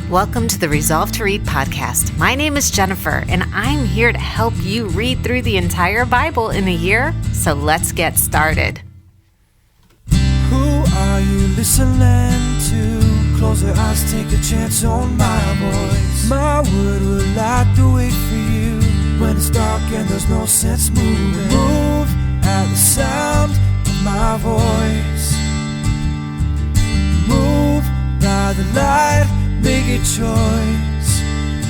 Welcome to the Resolve to Read podcast. My name is Jennifer, and I'm here to help you read through the entire Bible in a year. So let's get started. Who are you listening to? Close your eyes, take a chance on my voice. My word will light the way for you when it's dark and there's no sense moving. Move at the sound of my voice. Move by the light. Make a choice,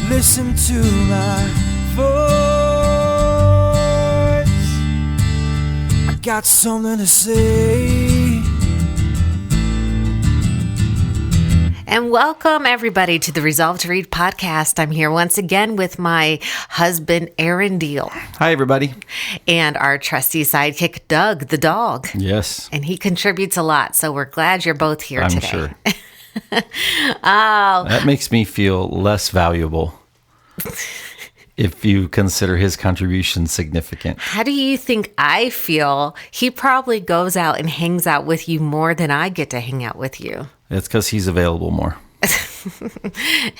listen to my voice. I got something to say. And welcome everybody to the Resolve to Read podcast. I'm here once again with my husband, Aaron Deal. Hi, everybody. And our trusty sidekick, Doug, the dog. Yes. And he contributes a lot, so we're glad you're both here today. I'm sure. Oh, that makes me feel less valuable if you consider his contribution significant. How do you think I feel? He probably goes out and hangs out with you more than I get to hang out with you. It's because he's available more.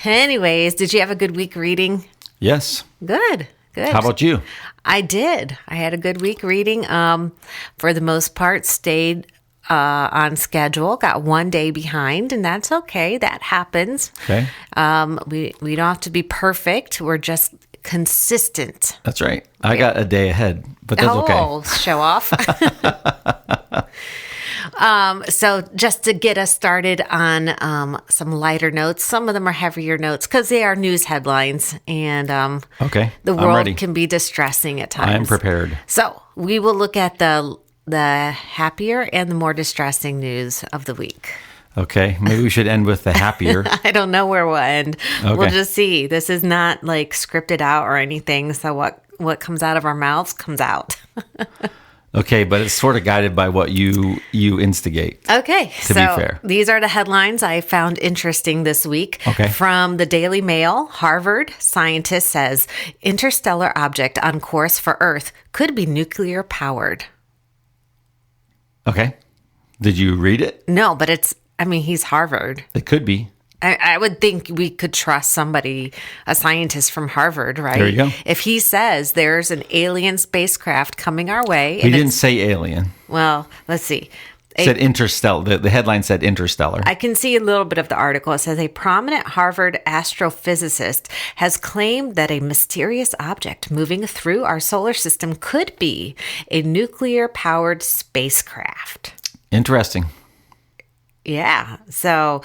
Anyways, did you have a good week reading? Yes. Good. How about you? I did. I had a good week reading. For the most part, stayed on schedule, got one day behind, and that's okay. That happens. Okay. We don't have to be perfect. We're just consistent. That's right. I got a day ahead, but that's okay. Oh, show off. So just to get us started on some lighter notes, some of them are heavier notes because they are news headlines, and okay, the world can be distressing at times. I am prepared. So we will look at the happier and the more distressing news of the week. Okay, maybe we should end with the happier. I don't know where we'll end. Okay. We'll just see. This is not like scripted out or anything, so what comes out of our mouths comes out. Okay, but it's sort of guided by what you instigate. Okay, to be fair. These are the headlines I found interesting this week. Okay. From the Daily Mail, Harvard scientist says interstellar object on course for Earth could be nuclear powered. Okay. Did you read it? No, but he's Harvard. It could be. I would think we could trust somebody, a scientist from Harvard, right? There you go. If he says there's an alien spacecraft coming our way. He didn't say alien. Well, let's see. It said interstellar. The headline said interstellar. I can see a little bit of the article. It says a prominent Harvard astrophysicist has claimed that a mysterious object moving through our solar system could be a nuclear-powered spacecraft. Interesting. Yeah. So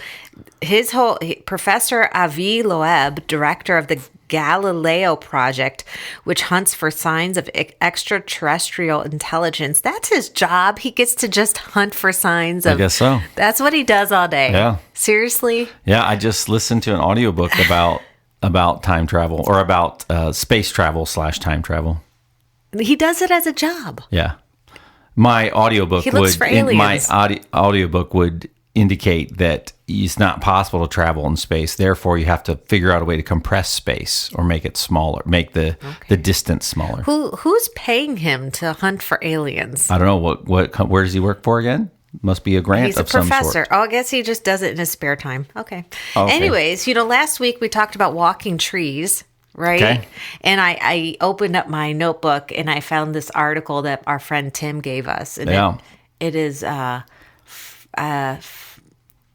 Professor Avi Loeb, director of the Galileo Project, which hunts for signs of extraterrestrial intelligence. That's his job. He gets to just hunt for signs of... I guess so. That's what he does all day. Yeah. Seriously? Yeah, I just listened to an audiobook about time travel, or about space travel / time travel. He does it as a job. Yeah. My audiobook audiobook would indicate that it's not possible to travel in space. Therefore, you have to figure out a way to compress space or make it smaller, make the distance smaller. Who's paying him to hunt for aliens? I don't know where does he work for again? Must be a grant of some sort. He's a professor. Oh, I guess he just does it in his spare time. Okay. Anyways, last week we talked about walking trees. Right. Okay. And I opened up my notebook and I found this article that our friend Tim gave us. And it is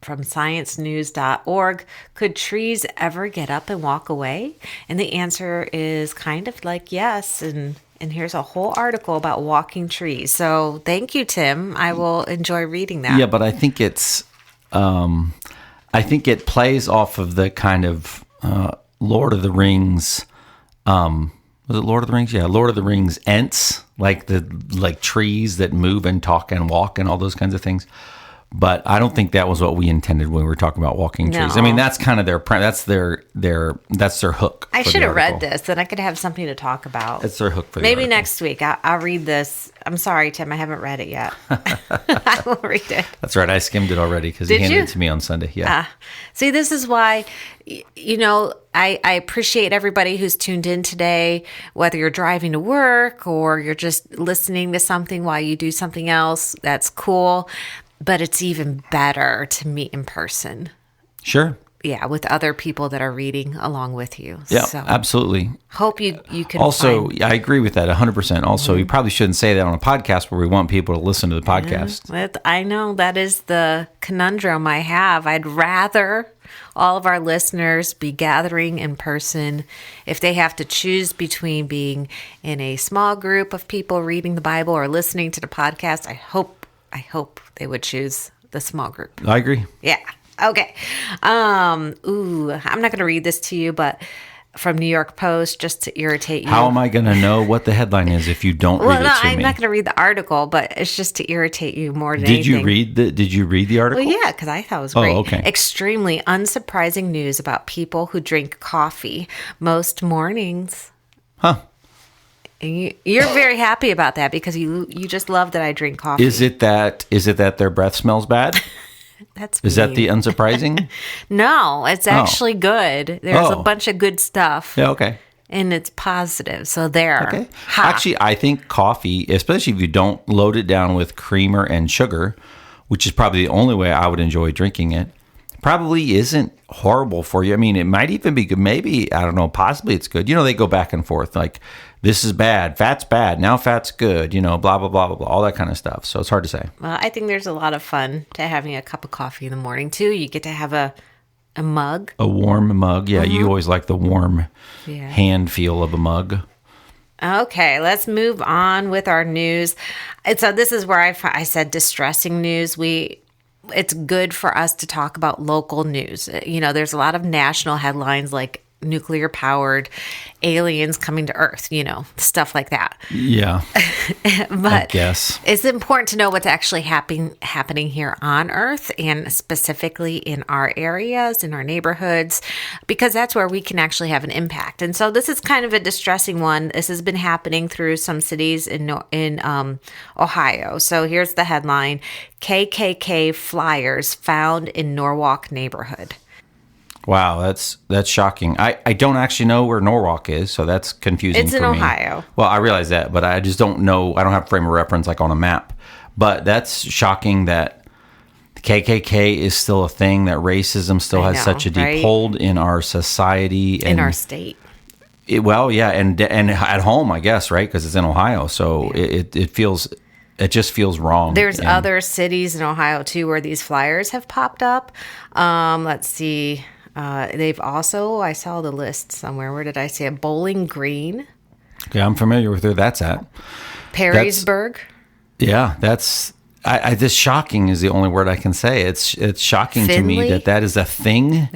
from sciencenews.org. Could trees ever get up and walk away? And the answer is kind of like yes. And here's a whole article about walking trees. So thank you, Tim. I will enjoy reading that. Yeah, but I think it's I think it plays off of the kind of Lord of the Rings, was it Lord of the Rings? Yeah, Lord of the Rings Ents, like trees that move and talk and walk and all those kinds of things. But I don't think that was what we intended when we were talking about walking trees. I mean, that's kind of their hook. I should have read this, then I could have something to talk about. That's their hook for the Maybe article. Next week I'll read this. I'm sorry, Tim, I haven't read it yet. I will read it. That's right. I skimmed it already because he handed it to me on Sunday. Yeah. See, this is why, I appreciate everybody who's tuned in today, whether you're driving to work or you're just listening to something while you do something else. That's cool. But it's even better to meet in person. Sure. with other people that are reading along with you. Yeah, So absolutely. hope you can Also, find- I agree with that 100%. Also, you probably shouldn't say that on a podcast where we want people to listen to the podcast. I know that is the conundrum I have. I'd rather all of our listeners be gathering in person. If they have to choose between being in a small group of people reading the Bible or listening to the podcast, I hope they would choose the small group. I agree. Yeah. Okay. I'm not going to read this to you, but from New York Post, just to irritate you. How am I going to know what the headline is if you don't read it to I'm me? not going to read the article, but it's just to irritate you more than Did anything. you read the article? Well, yeah, because I thought it was great. Oh, okay. Extremely unsurprising news about people who drink coffee most mornings. Huh. And you're very happy about that because you just love that I drink coffee. Is it that their breath smells bad? Is that the unsurprising? No, it's actually good. There's a Oh. bunch of good stuff. Yeah, okay. And it's positive. So there. Okay. Ha. Actually, I think coffee, especially if you don't load it down with creamer and sugar, which is probably the only way I would enjoy drinking it, probably isn't horrible for you. I mean, it might even be good. Maybe, I don't know, possibly it's good. They go back and forth. Like, this is bad. Fat's bad. Now fat's good. Blah, blah, blah, blah, blah, all that kind of stuff. So it's hard to say. Well, I think there's a lot of fun to having a cup of coffee in the morning, too. You get to have a mug. A warm mug. Yeah, you always like the warm hand feel of a mug. Okay, let's move on with our news. So this is where I said distressing news. It's good for us to talk about local news. There's a lot of national headlines like nuclear powered aliens coming to Earth, stuff like that. Yeah. But I guess it's important to know what's actually happening here on Earth and specifically in our areas, in our neighborhoods, because that's where we can actually have an impact. And so this is kind of a distressing one. This has been happening through some cities in Ohio. So here's the headline: KKK flyers found in Norwalk neighborhood. Wow, that's shocking. I don't actually know where Norwalk is, so that's confusing It's for in me. Ohio. Well, I realize that, but I just don't know. I don't have a frame of reference like on a map. But that's shocking that the KKK is still a thing, that racism still has such a deep right? hold in our society. And In our state. and at home, I guess, right? Because it's in Ohio, so it just feels wrong. There's And other cities in Ohio, too, where these flyers have popped up. Let's see. They've also, I saw the list somewhere. Where did I see it? Bowling Green. Yeah, I'm familiar with where that's at. Perrysburg. Yeah, that's this shocking is the only word I can say. It's shocking to me Finley? that is a thing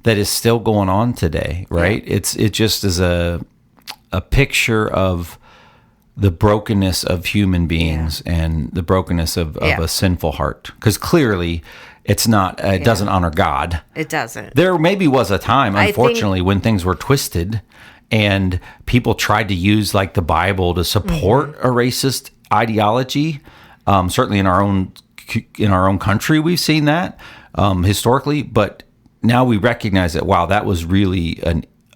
that is still going on today, right? Yeah. It just is a picture of the brokenness of human beings and the brokenness of a sinful heart. Because clearly it's not, it doesn't honor God. It doesn't. There maybe was a time, unfortunately, when things were twisted and people tried to use like the Bible to support a racist ideology. Certainly in our own country, we've seen that historically. But now we recognize that, wow, that was really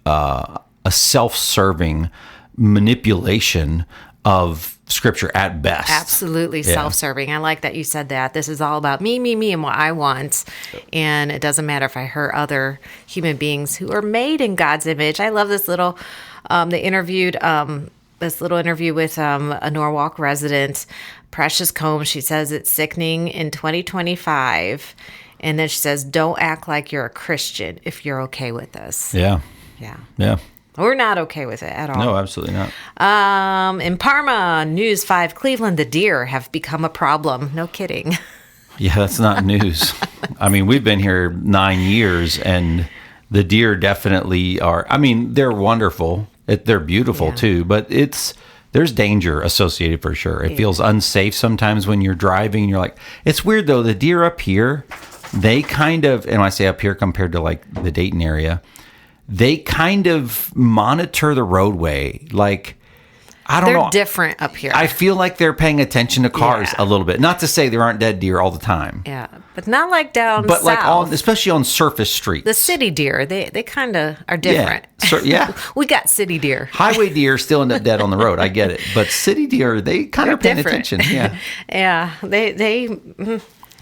a self-serving manipulation of Scripture at best. Absolutely self-serving. I like that you said that. This is all about me, and what I want. And it doesn't matter if I hurt other human beings who are made in God's image. I love this little, they interviewed this little interview with a Norwalk resident, Precious Combs. She says it's sickening in 2025. And then she says, don't act like you're a Christian if you're okay with this. Yeah. Yeah. Yeah. We're not okay with it at all. No, absolutely not. In Parma, News 5, Cleveland, the deer have become a problem. No kidding. Yeah, that's not news. I mean, we've been here 9 years, and the deer definitely are. I mean, they're wonderful. They're beautiful too, but there's danger associated for sure. It feels unsafe sometimes when you're driving. You're like, it's weird though. The deer up here, they kind of, and when I say up here compared to like the Dayton area, they kind of monitor the roadway. Like, I don't know. They're different up here. I feel like they're paying attention to cars a little bit. Not to say there aren't dead deer all the time. Yeah, but not like down But south. like especially on surface streets. The city deer, they kind of are different. Yeah. We got city deer. Highway deer still end up dead on the road. I get it. But city deer, they kind of paying different. attention. Yeah. Yeah, they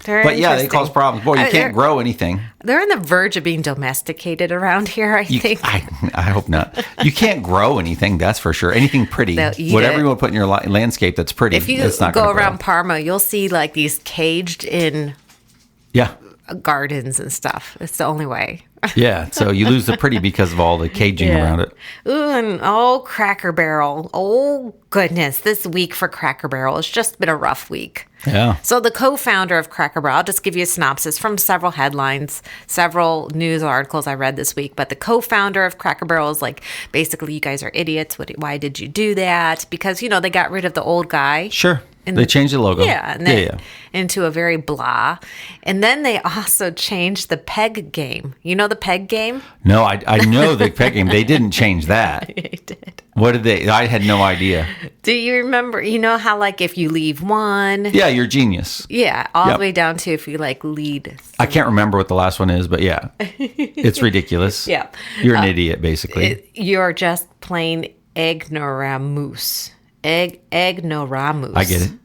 Very But yeah, they interesting. cause problems. Boy, you They're- can't grow anything. They're on the verge of being domesticated around here, I think. I hope not. You can't grow anything, that's for sure. Anything pretty. They'll eat Whatever it. you want to put in your landscape that's pretty, If you it's not go going to around grow. Parma, you'll see like these caged in Yeah. gardens and stuff. It's the only way. Yeah. So you lose the pretty because of all the caging Yeah. around it. Ooh, and Cracker Barrel. Oh, goodness. This week for Cracker Barrel has just been a rough week. Yeah. So the co-founder of Cracker Barrel, I'll just give you a synopsis from several headlines, several news articles I read this week. But the co-founder of Cracker Barrel is like, basically, you guys are idiots. Why did you do that? Because, they got rid of the old guy. Sure. And They changed the logo. Yeah, and then into a very blah. And then they also changed the peg game. You know the peg game? No, I know the peg game. They didn't change that. They did. What did they? I had no idea. Do you remember? You know how like if you leave one, Yeah, you're a genius. yeah, all Yep. the way down to if you like lead. I can't remember what the last one is, but yeah, it's ridiculous. Yeah. You're an idiot, basically. You're just plain ignoramus. Ignoramus.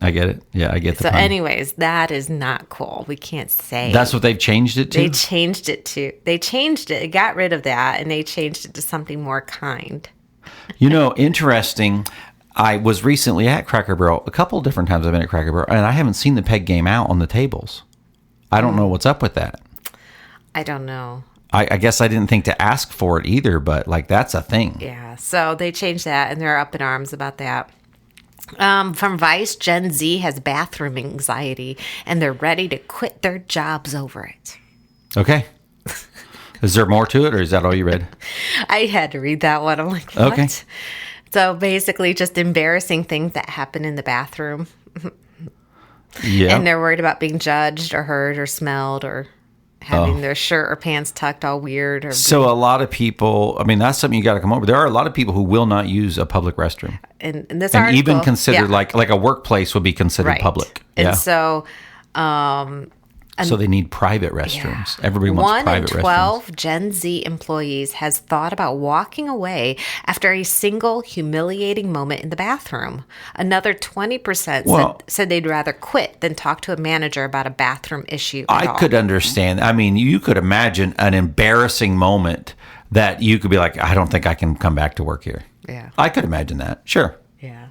I get it. Yeah, I get the So, pun. anyways, that is not cool. We can't say. That's what they've changed it to? They changed it to. They changed it. It got rid of that, and they changed it to something more kind. Interesting. I was recently at Cracker Barrel. A couple of different times I've been at Cracker Barrel, and I haven't seen the peg game out on the tables. I don't know what's up with that. I don't know. I guess I didn't think to ask for it either, but like that's a thing. Yeah, so they changed that, and they're up in arms about that. From Vice, Gen Z has bathroom anxiety, and they're ready to quit their jobs over it. Okay. Is there more to it, or is that all you read? I had to read that one. I'm like, what? Okay. So basically, just embarrassing things that happen in the bathroom, Yeah. and they're worried about being judged or heard or smelled or having their shirt or pants tucked all weird. Or So a lot of people, that's something you got to come over. There are a lot of people who will not use a public restroom. and this And article, even considered yeah, like a workplace would be considered right. public. And Yeah. so, So they need private restrooms. yeah. Everybody wants 1 in private 12 Gen Z employees has thought about walking away after a single humiliating moment in the bathroom. Another 20% said they'd rather quit than talk to a manager about a bathroom issue. I could understand. You could imagine an embarrassing moment that you could be like, I don't think I can come back to work here. Yeah. I could imagine that. Sure. Yeah.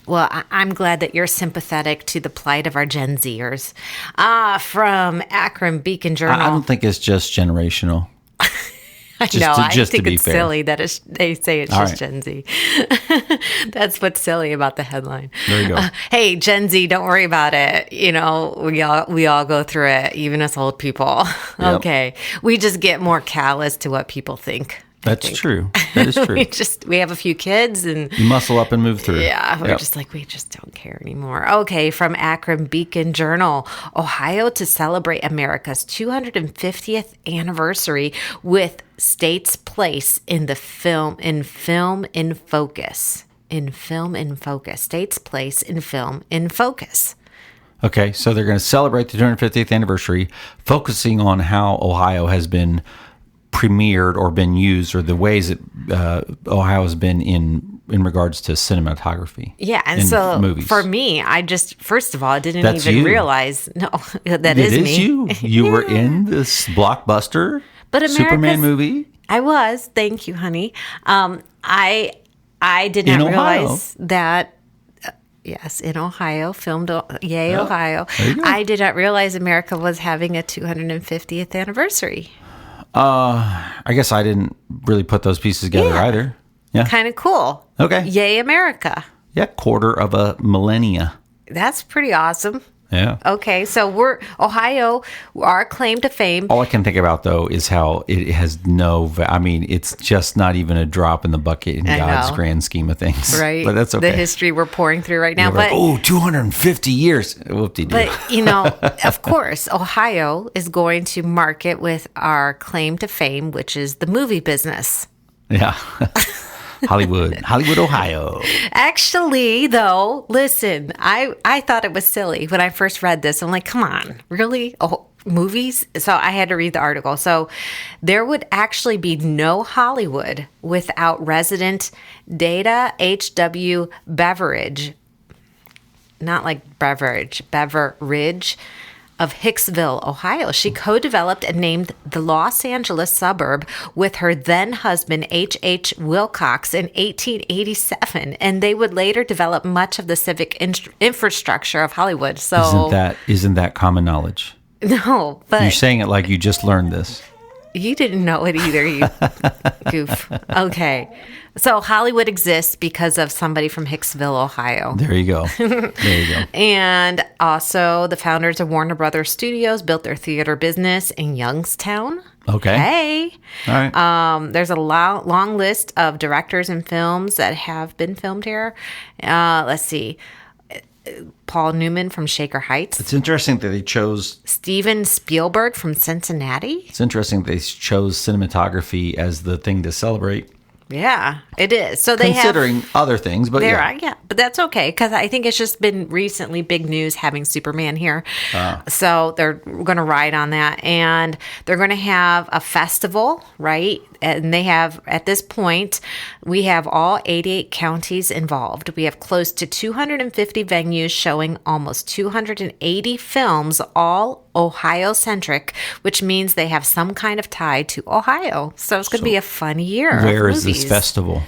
Well, I'm glad that you're sympathetic to the plight of our Gen Zers. From Akron Beacon Journal. I don't think it's just generational. I just to think be it's fair. silly that they say it's All just right. Gen Z. That's what's silly about the headline. There you go. Hey, Gen Z, don't worry about it. We all go through it, even us old people. Yep. Okay, we just get more callous to what people think. I That's think. true. That is true. we have a few kids and. You muscle up and move through. Yeah, we're Yep. just like, we just don't care anymore. Okay, from Akron Beacon Journal, Ohio to celebrate America's 250th anniversary with state's place in the film in focus. State's place in film in focus. Okay, so they're going to celebrate the 250th anniversary, focusing on how Ohio has been premiered or been used, or the ways that Ohio has been in regards to cinematography. Yeah, and in so movies. for me, I just first of all, I didn't That's even you. realize. No, that It is is me. you. You were in this blockbuster But Superman America's- movie. I was. Thank you, honey. I did not In Ohio. realize that. Yes, in Ohio, filmed. Yay, Yeah, Ohio! there you go. I did not realize America was having a 250th anniversary. I guess I didn't really put those pieces together Yeah. either. Yeah. Kind of cool. Okay. Yay, America! Yeah, quarter of a millennia. That's pretty awesome. Yeah. Okay, so we're Ohio. Our claim to fame. All I can think about, though, is how it has it's just not even a drop in the bucket in I God's know. grand scheme of things. Right. But that's okay. The history we're pouring through right now. We're like, But 250 years. Whoop-de-doo. But, of course, Ohio is going to market with our claim to fame, which is the movie business. Yeah. Hollywood, Ohio. Actually, though, listen, I thought it was silly when I first read this. I'm like, come on, really? Oh, movies? So I had to read the article. So there would actually be no Hollywood without resident Data H.W. Beveridge. Not like beverage. of Hicksville, Ohio. She co-developed and named the Los Angeles suburb with her then husband, H.H. Wilcox, in 1887. And they would later develop much of the civic infrastructure of Hollywood. So Isn't that common knowledge? No, but You're saying it like you just learned this. you didn't know it either, you goof. Okay. So Hollywood exists because of somebody from Hicksville, Ohio. There you go. There you go. And also the founders of Warner Brothers Studios built their theater business in Youngstown. Okay. Hey. All right. There's a long list of directors and films that have been filmed here. Let's see. Paul Newman from Shaker Heights. It's interesting that they chose. Steven Spielberg from Cincinnati. It's interesting that they chose cinematography as the thing to celebrate. Yeah, it is. So they considering other things, but yeah, but that's okay because I think it's just been recently big news having Superman here. So they're going to ride on that, and they're going to have a festival, right? And they have, at this point, we have all 88 counties involved. We have close to 250 venues showing almost 280 films, all Ohio-centric, which means they have some kind of tie to Ohio. So it's going to be a fun year. Where is this festival?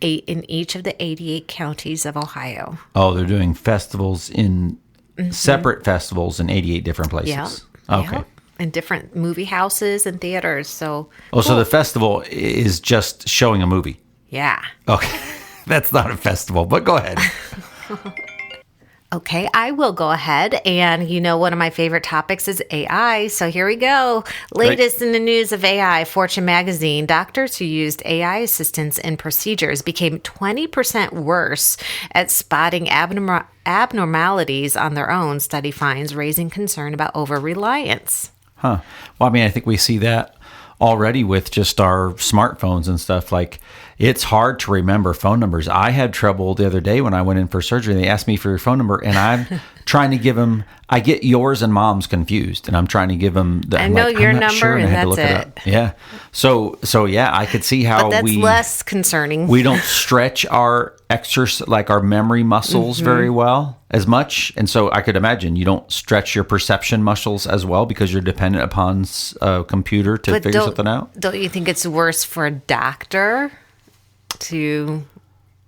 8 in each of the 88 counties of Ohio. Oh, they're doing festivals in separate festivals in 88 different places. Yeah. Okay. Yeah. And different movie houses and theaters. So So the festival is just showing a movie. Yeah. Okay. That's not a festival, but go ahead. Okay, I will go ahead. And one of my favorite topics is AI. So here we go. Latest in the news of AI, Fortune magazine. Doctors who used AI assistants in procedures became 20% worse at spotting abnormalities on their own, study finds, raising concern about over-reliance. Huh. Well, I think we see that already with just our smartphones and stuff. Like, it's hard to remember phone numbers. I had trouble the other day when I went in for surgery. They asked me for your phone number, and I'm trying to give them. I get yours and mom's confused, and I'm trying to give them. I know your number, and that's it. Yeah. So yeah, I could see how that's less concerning. We don't stretch our our memory muscles very well as much, and so I could imagine you don't stretch your perception muscles as well because you're dependent upon a computer to figure something out. Don't you think it's worse for a doctor to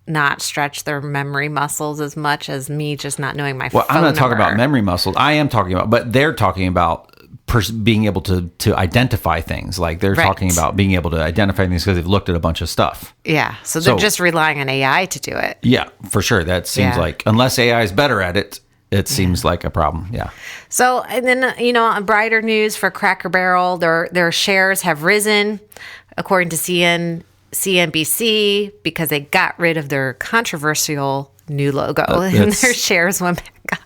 not stretch their memory muscles as much as me just not knowing my phone number? Well, I'm not talking about memory muscles. I am talking about, but they're talking about being able to identify things. Like they're talking about being able to identify things because they've looked at a bunch of stuff. Yeah. So they're just relying on AI to do it. Yeah, for sure. That seems like, unless AI is better at it, it seems like a problem. Yeah. So, and then, brighter news for Cracker Barrel, their shares have risen, according to CNBC, because they got rid of their controversial new logo and their shares went back up.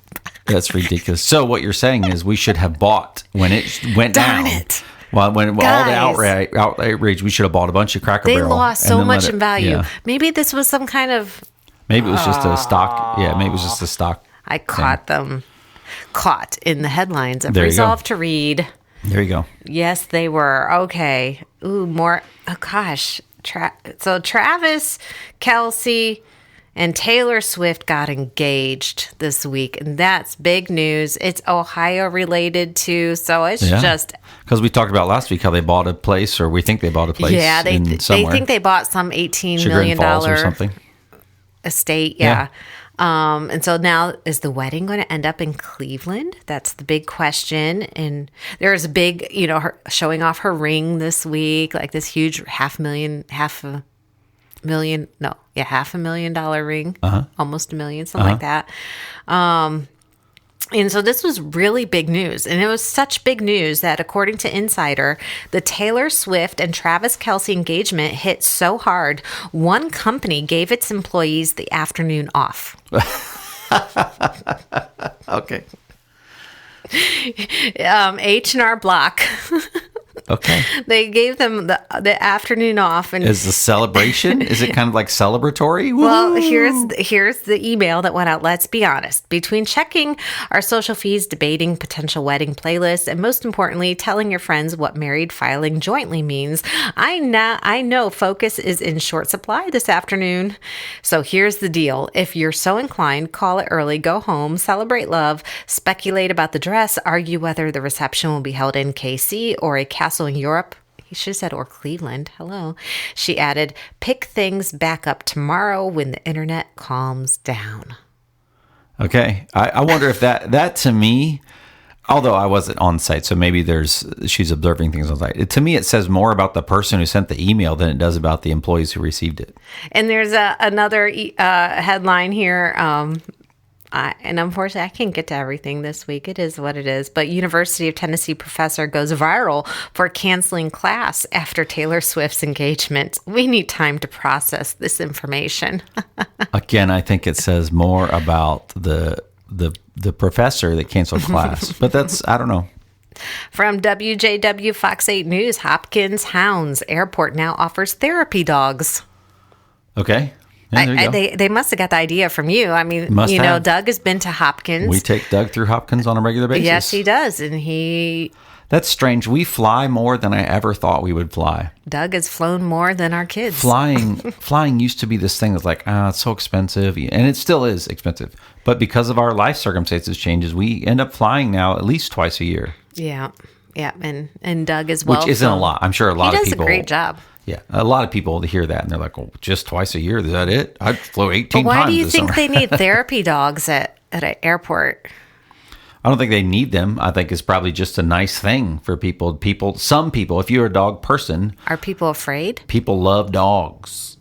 That's ridiculous. So what you're saying is we should have bought when it went down. Darn it. Well, when all the outrage, we should have bought a bunch of Cracker Barrel. They lost so much in value. Yeah. Maybe this was some kind of... Maybe it was just a stock. Yeah, maybe it was just a stock. I caught them. Caught in the headlines of Resolve to Read. There you go. Yes, they were. Okay. Ooh, more. Oh, gosh. So Travis Kelce and Taylor Swift got engaged this week, and that's big news. It's Ohio related too, so it's just because we talked about last week how they bought a place, or we think they bought a place. Yeah, they think they bought some $18 million or something estate. Yeah. And so now, is the wedding going to end up in Cleveland? That's the big question. And there's a big, her showing off her ring this week, like this huge $500,000 ring, almost $1 million, something like that. And so this was really big news. And it was such big news that, according to Insider, the Taylor Swift and Travis Kelce engagement hit so hard, one company gave its employees the afternoon off. Okay. H&R Block Okay. They gave them the afternoon off. And Is the celebration? Is it kind of like celebratory? well, Woo! here's the email that went out. Let's be honest. Between checking our social feeds, debating potential wedding playlists, and most importantly, telling your friends what married filing jointly means, I know focus is in short supply this afternoon. So here's the deal. If you're so inclined, call it early, go home, celebrate love, speculate about the dress, argue whether the reception will be held in KC or a castle in Europe. He should have said, or Cleveland. Hello. She added, pick things back up tomorrow when the internet calms down. Okay. I wonder if that to me, although I wasn't on site, so maybe she's observing things on site. To me, it says more about the person who sent the email than it does about the employees who received it. And there's another headline here. And unfortunately, I can't get to everything this week. It is what it is. But University of Tennessee professor goes viral for canceling class after Taylor Swift's engagement. We need time to process this information. Again, I think it says more about the professor that canceled class. But I don't know. From WJW Fox 8 News, Hopkins Hounds Airport now offers therapy dogs. Okay. Yeah, there you go. They must have got the idea from you. I mean, Must have. Doug has been to Hopkins. We take Doug through Hopkins on a regular basis. Yes, he does. And That's strange. We fly more than I ever thought we would fly. Doug has flown more than our kids. Flying used to be this thing that's like, it's so expensive. And it still is expensive. But because of our life circumstances changes, we end up flying now at least twice a year. Yeah. Yeah. And Doug as well. Which isn't a lot. I'm sure a lot of people. He does a great job. Yeah. A lot of people hear that and they're like, well, just twice a year? Is that it? I'd flow 18 times. Why do you this think summer. they need therapy dogs at an airport? I don't think they need them. I think it's probably just a nice thing for people. Some people, if you're a dog person. Are people afraid? People love dogs.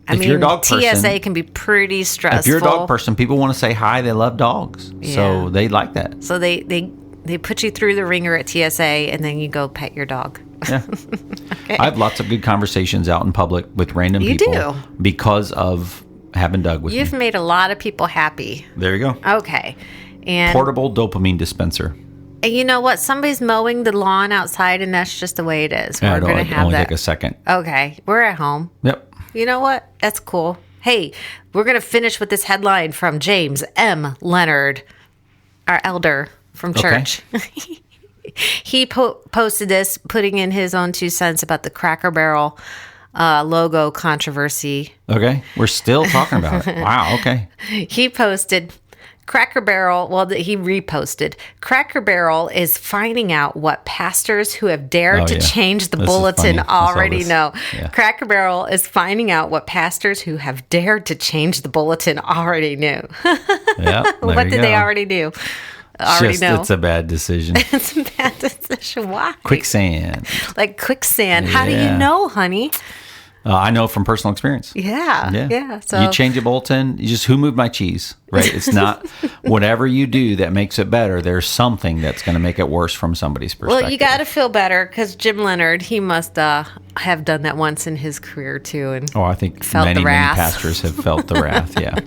I mean, TSA can be pretty stressful. If you're a dog person, people want to say hi. They love dogs. Yeah. So they like that. So they put you through the ringer at TSA and then you go pet your dog. Yeah. Okay. I have lots of good conversations out in public with random people. Do. Because of having Doug with me. You've made a lot of people happy. There you go. Okay. And portable dopamine dispenser. And you know what? Somebody's mowing the lawn outside, and that's just the way it is. Yeah, We're going to have only that. Take a second. Okay. We're at home. Yep. You know what? That's cool. Hey, we're going to finish with this headline from James M. Leonard, our elder from church. Okay. He posted this, putting in his own 2 cents about the Cracker Barrel logo controversy. Okay. We're still talking about it. Wow. Okay. He posted... Cracker Barrel, he reposted. Cracker Barrel is finding out what pastors who have dared to change the bulletin already know. Yeah. Cracker Barrel is finding out what pastors who have dared to change the bulletin already knew. Yep, what did they already do? Know. It's a bad decision. It's a bad decision. Why? Quicksand. Like quicksand. How do you know, honey? I know from personal experience. Yeah. So you change a bulletin, who moved my cheese, right? It's not whatever you do that makes it better. There's something that's going to make it worse from somebody's perspective. Well, you got to feel better because Jim Leonard, he must have done that once in his career too. And I think many pastors have felt the wrath. Yeah.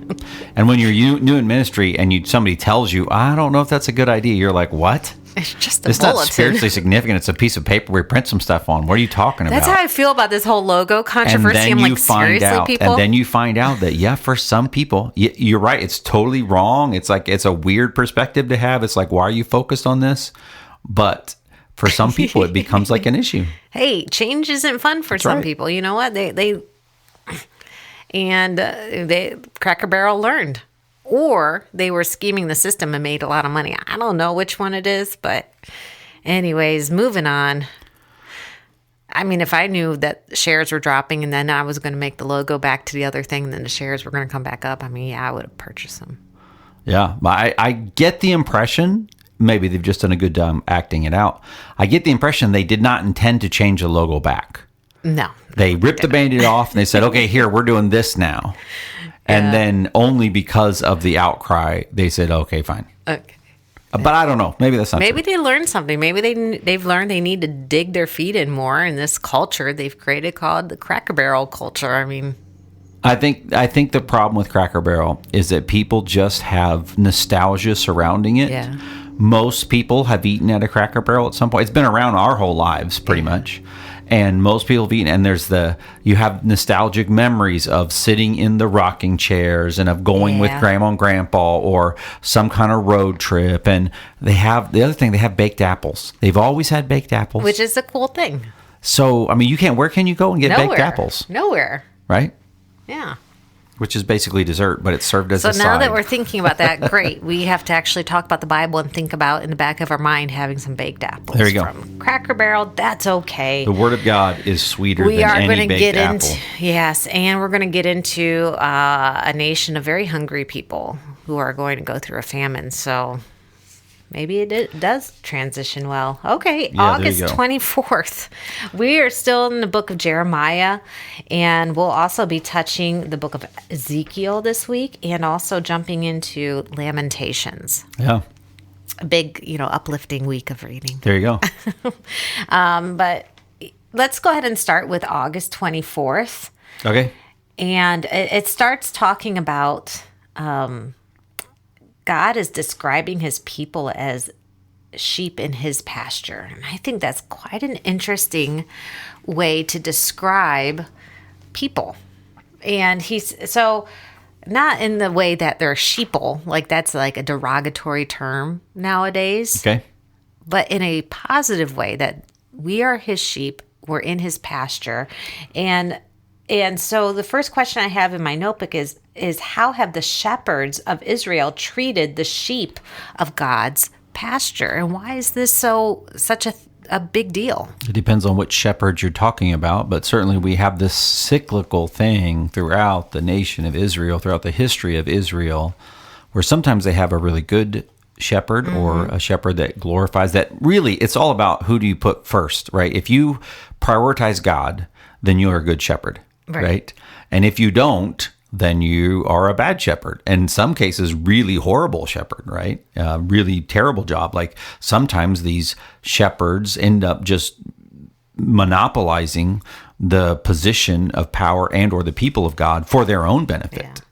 And when you're new in ministry and somebody tells you, I don't know if that's a good idea, you're like, what? It's just a bulletin. It's not spiritually significant. It's a piece of paper we print some stuff on. What are you talking about? That's how I feel about this whole logo controversy. I'm like, seriously, people? And then you find out that, for some people, you're right. It's totally wrong. It's like, it's a weird perspective to have. It's like, why are you focused on this? But for some people, it becomes like an issue. Hey, change isn't fun for some people. You know what? They Cracker Barrel learned. Or they were scheming the system and made a lot of money. I don't know which one it is, but anyways, moving on. I mean, if I knew that shares were dropping and then I was going to make the logo back to the other thing, and then the shares were going to come back up, I would have purchased them. Yeah, I get the impression, maybe they've just done a good job acting it out. I get the impression they did not intend to change the logo back. No. They ripped the Band-Aid off and they said, okay, here, we're doing this now. And then only because of the outcry, they said, okay, fine. Okay. But I don't know. Maybe that's not Maybe true. they learned something. Maybe they've learned they need to dig their feet in more in this culture they've created called the Cracker Barrel culture. I mean... I think the problem with Cracker Barrel is that people just have nostalgia surrounding it. Yeah. most people have eaten at a Cracker Barrel at some point. It's been around our whole lives, pretty much. And most people have eaten, and you have nostalgic memories of sitting in the rocking chairs and of going with grandma and grandpa or some kind of road trip. And they have baked apples. They've always had baked apples. Which is a cool thing. So, I mean, where can you go and get baked apples? Nowhere. Right? Yeah. Which is basically dessert, but it's served as a side. So now that we're thinking about that, great. We have to actually talk about the Bible and think about, in the back of our mind, having some baked apples. There you go. From Cracker Barrel, that's okay. The Word of God is sweeter than any baked apple. Yes, and we're going to get into a nation of very hungry people who are going to go through a famine. So maybe it does transition well. Okay, Yeah, August 24th. We are still in the book of Jeremiah, and we'll also be touching the book of Ezekiel this week and also jumping into Lamentations. Yeah. A big, uplifting week of reading. There you go. But let's go ahead and start with August 24th. Okay. And it starts talking about... God is describing his people as sheep in his pasture. And I think that's quite an interesting way to describe people. And so not in the way that they're sheeple, like that's like a derogatory term nowadays. Okay. But in a positive way, that we are his sheep, we're in his pasture. And so the first question I have in my notebook is how have the shepherds of Israel treated the sheep of God's pasture? And why is this such a big deal? It depends on which shepherds you're talking about, but certainly we have this cyclical thing throughout the nation of Israel, throughout the history of Israel, where sometimes they have a really good shepherd or a shepherd that glorifies that. Really, it's all about who do you put first, right? If you prioritize God, then you're a good shepherd. Right. And if you don't, then you are a bad shepherd. And in some cases, really horrible shepherd, right? Really terrible job. Like sometimes these shepherds end up just monopolizing the position of power and or the people of God for their own benefit.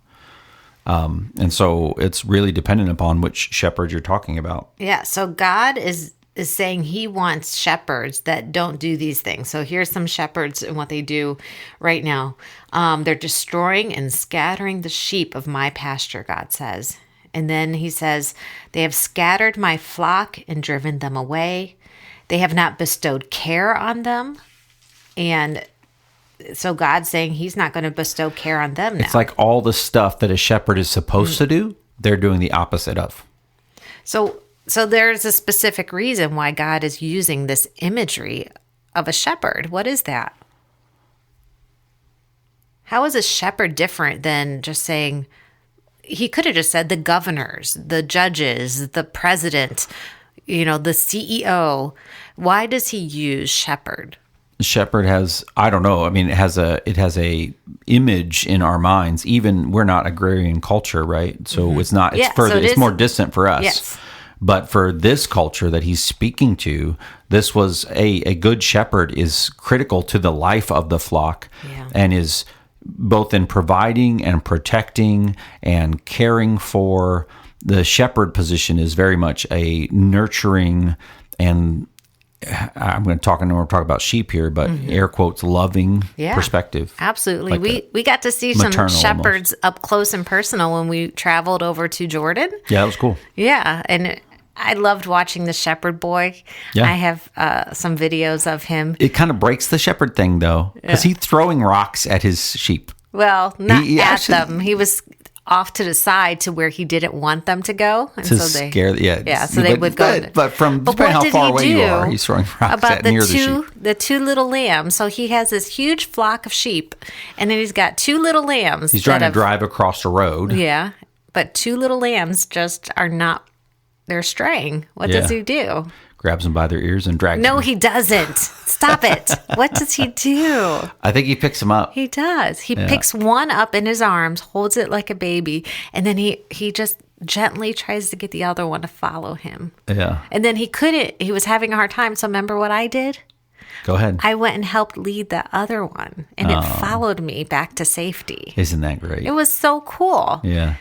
Yeah. And so it's really dependent upon which shepherd you're talking about. Yeah. So God is saying he wants shepherds that don't do these things. So here's some shepherds and what they do right now. They're destroying and scattering the sheep of my pasture, God says. And then he says, they have scattered my flock and driven them away. They have not bestowed care on them. And so God's saying he's not going to bestow care on them now. It's like all the stuff that a shepherd is supposed to do, they're doing the opposite of. So there's a specific reason why God is using this imagery of a shepherd. What is that? How is a shepherd different than just saying, he could have just said the governors, the judges, the president, the CEO. Why does he use shepherd? Shepherd has, I don't know. I mean, it has a image in our minds. Even we're not agrarian culture, right? So it's not. It's further. So it's more distant for us. Yes. But for this culture that he's speaking to, this was a good shepherd is critical to the life of the flock, and is both in providing and protecting and caring for. The shepherd position is very much a nurturing, and I'm going to talk about sheep here, but air quotes, loving perspective. Absolutely. Like we got to see some shepherds up close and personal when we traveled over to Jordan. Yeah, that was cool. Yeah, and I loved watching the shepherd boy. Yeah. I have some videos of him. It kind of breaks the shepherd thing, though, because he's throwing rocks at his sheep. Well, not at them. He was off to the side to where he didn't want them to go. And to so they, scare, so they would go. But depending how far away you are, he's throwing rocks about near the sheep. The two little lambs. So he has this huge flock of sheep, and then he's got two little lambs. He's trying to drive across the road. Yeah, but two little lambs just are not, they're straying. What does he do? Grabs them by their ears and drags them. No, he doesn't. Stop it. What does he do? I think he picks them up. He does. He picks one up in his arms, holds it like a baby, and then he just gently tries to get the other one to follow him. Yeah. And then he couldn't. He was having a hard time. So remember what I did? Go ahead. I went and helped lead the other one, and it followed me back to safety. Isn't that great? It was so cool. Yeah.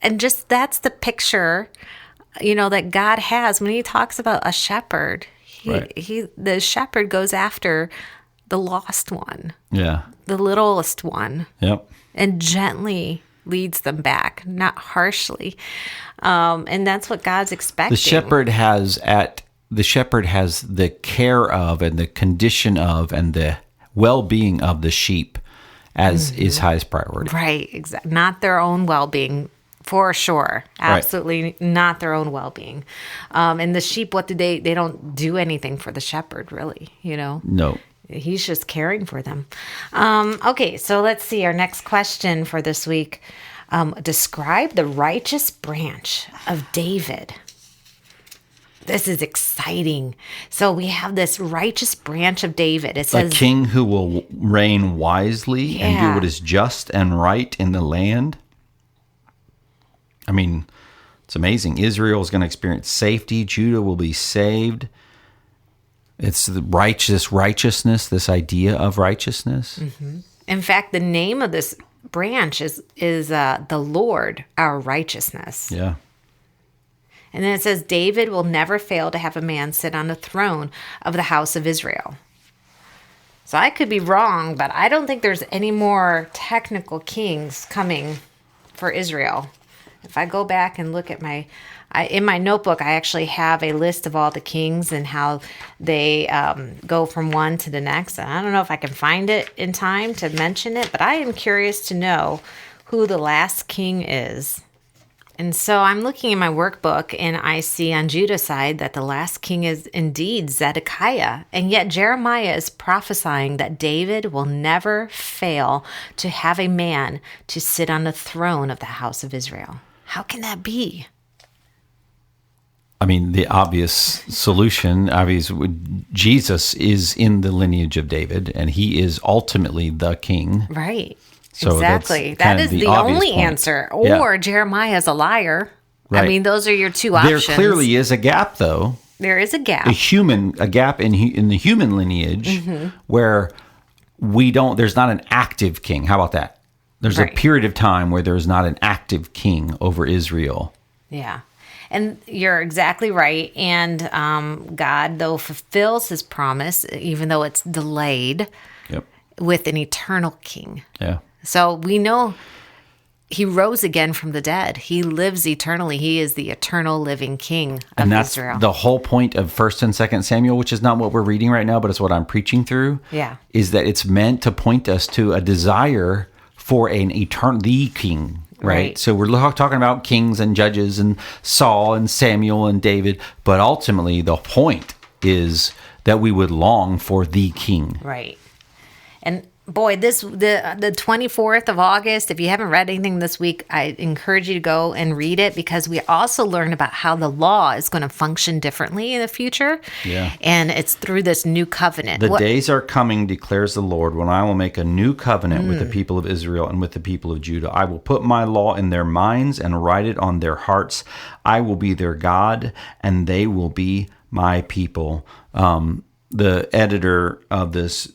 And just that's the picture that God has when he talks about a shepherd. Right. The shepherd goes after the lost one, Yeah. the littlest one, Yep. and gently leads them back, not harshly. And that's what God's expecting. The shepherd has the care of and the condition of and the well-being of the sheep as his highest priority. Right, exactly. Not their own well-being, for sure. Absolutely not their own well-being. And the sheep, what do they don't do anything for the shepherd, really, No. He's just caring for them. Okay, so let's see. Our next question for this week. Describe the righteous branch of David. This is exciting. So we have this righteous branch of David. It says, a king who will reign wisely and do what is just and right in the land. I mean, it's amazing. Israel is going to experience safety. Judah will be saved. It's the righteousness, this idea of righteousness. Mm-hmm. In fact, the name of this branch is the Lord, our righteousness. Yeah. And then it says, David will never fail to have a man sit on the throne of the house of Israel. So I could be wrong, but I don't think there's any more technical kings coming for Israel. If I go back and look at in my notebook, I actually have a list of all the kings and how they go from one to the next. And I don't know if I can find it in time to mention it, but I am curious to know who the last king is. And so I'm looking in my workbook and I see on Judah's side that the last king is indeed Zedekiah. And yet Jeremiah is prophesying that David will never fail to have a man to sit on the throne of the house of Israel. How can that be? I mean, the obvious solution, Jesus is in the lineage of David, and he is ultimately the king. Right. So exactly. That is the only answer. Or Jeremiah's a liar. Right. I mean, those are your two options. There clearly is a gap, though. There is a gap. A gap in the human lineage where there's not an active king. How about that? There's a period of time where there's not an active king over Israel. Yeah. And you're exactly right. And God, though, fulfills his promise, even though it's delayed, with an eternal king. Yeah. So we know he rose again from the dead. He lives eternally. He is the eternal living king of Israel. And that's the whole point of 1st and 2nd Samuel, which is not what we're reading right now, but it's what I'm preaching through. Yeah. Is that it's meant to point us to a desire for the king. Right. So we're talking about kings and judges and Saul and Samuel and David, but ultimately the point is that we would long for the king. Right. And boy, the 24th of August, if you haven't read anything this week, I encourage you to go and read it, because we also learn about how the law is going to function differently in the future. Yeah. And it's through this new covenant. The days are coming, declares the Lord, when I will make a new covenant with the people of Israel and with the people of Judah. I will put my law in their minds and write it on their hearts. I will be their God, and they will be my people. The editor of this,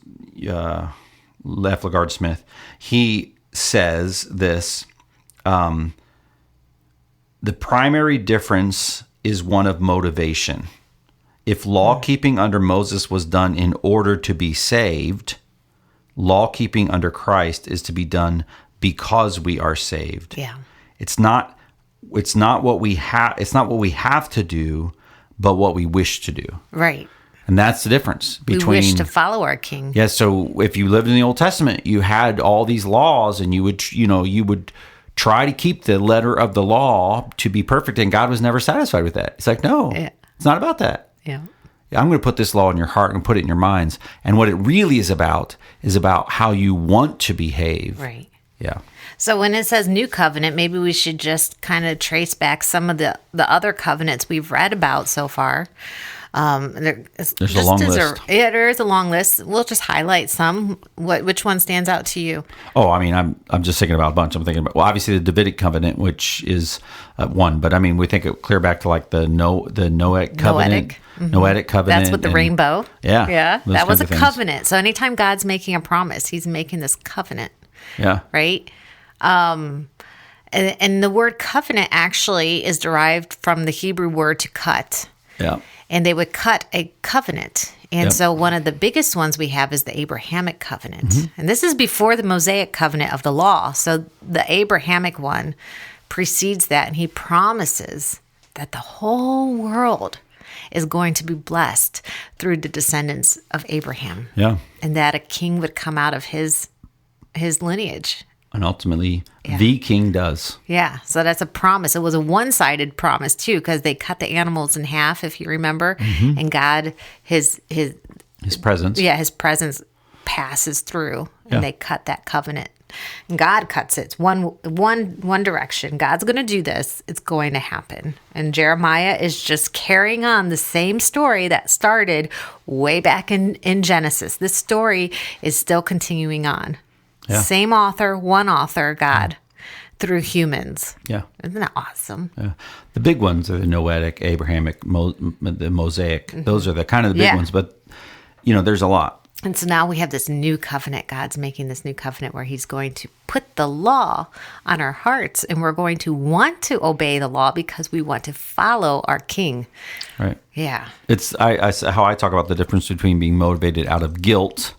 Lagard Smith, he says this: the primary difference is one of motivation. If law keeping under Moses was done in order to be saved, law keeping under Christ is to be done because we are saved. Yeah. It's not what we have to do, but what we wish to do. Right. And that's the difference between... We wish to follow our king. Yeah, so if you lived in the Old Testament, you had all these laws, and you would try to keep the letter of the law to be perfect, and God was never satisfied with that. It's like, no, It's not about that. Yeah. I'm going to put this law in your heart and put it in your minds. And what it really is about how you want to behave. Right. Yeah. So when it says new covenant, maybe we should just kind of trace back some of the other covenants we've read about so far. There's a long list. There is a long list. We'll just highlight some. Which one stands out to you? Oh, I mean, I'm just thinking about a bunch. I'm thinking about, well, obviously the Davidic covenant, which is one, but I mean, we think it clear back to like the Noahic covenant. Noahic covenant. That's with the rainbow. Yeah. Yeah. That was a covenant. So anytime God's making a promise, he's making this covenant. Yeah. Right? And the word covenant actually is derived from the Hebrew word to cut. Yeah. And they would cut a covenant. And Yep. so one of the biggest ones we have is the Abrahamic covenant. And this is before the Mosaic covenant of the law. So the Abrahamic one precedes that, and he promises that the whole world is going to be blessed through the descendants of Abraham. Yeah. And that a king would come out of his lineage. And ultimately, the king does. Yeah, so that's a promise. It was a one-sided promise too, because they cut the animals in half, if you remember, and God, his presence. Yeah, his presence passes through, and Yeah. they cut that covenant. And God cuts it. It's one direction. God's going to do this. It's going to happen. And Jeremiah is just carrying on the same story that started way back in Genesis. This story is still continuing on. Yeah. Same author, one author, God, through humans. Yeah. Isn't that awesome? Yeah. The big ones are the Noetic, Abrahamic, the Mosaic. Those are the kind of the big Yeah. ones. But, there's a lot. And so now we have this new covenant. God's making this new covenant where he's going to put the law on our hearts, and we're going to want to obey the law because we want to follow our king. Right. Yeah. It's how I talk about the difference between being motivated out of guilt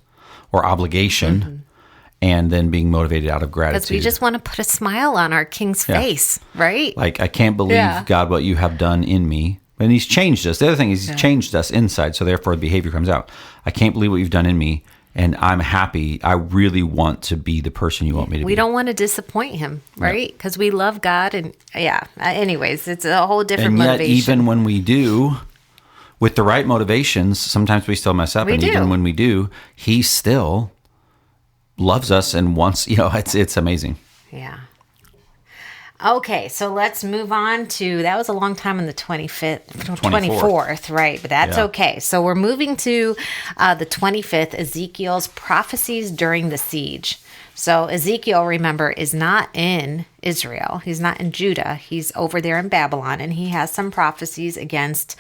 or obligation and then being motivated out of gratitude. Because we just want to put a smile on our king's face, right? Like, I can't believe, Yeah. God, what you have done in me. And he's changed us. The other thing is he's changed us inside, so therefore the behavior comes out. I can't believe what you've done in me, and I'm happy. I really want to be the person you want me to be. We don't want to disappoint him, right? Because we love God. And anyways, it's a whole different And yet, motivation. even when we do, with the right motivations, sometimes we still mess up. We And do. even when we do, he still loves us and wants, it's amazing. Yeah. Okay, so let's move on to, that was a long time on the 24th, right? But that's Yeah. okay. So we're moving to the 25th, Ezekiel's prophecies during the siege. So Ezekiel, remember, is not in Israel. He's not in Judah. He's over there in Babylon, and he has some prophecies against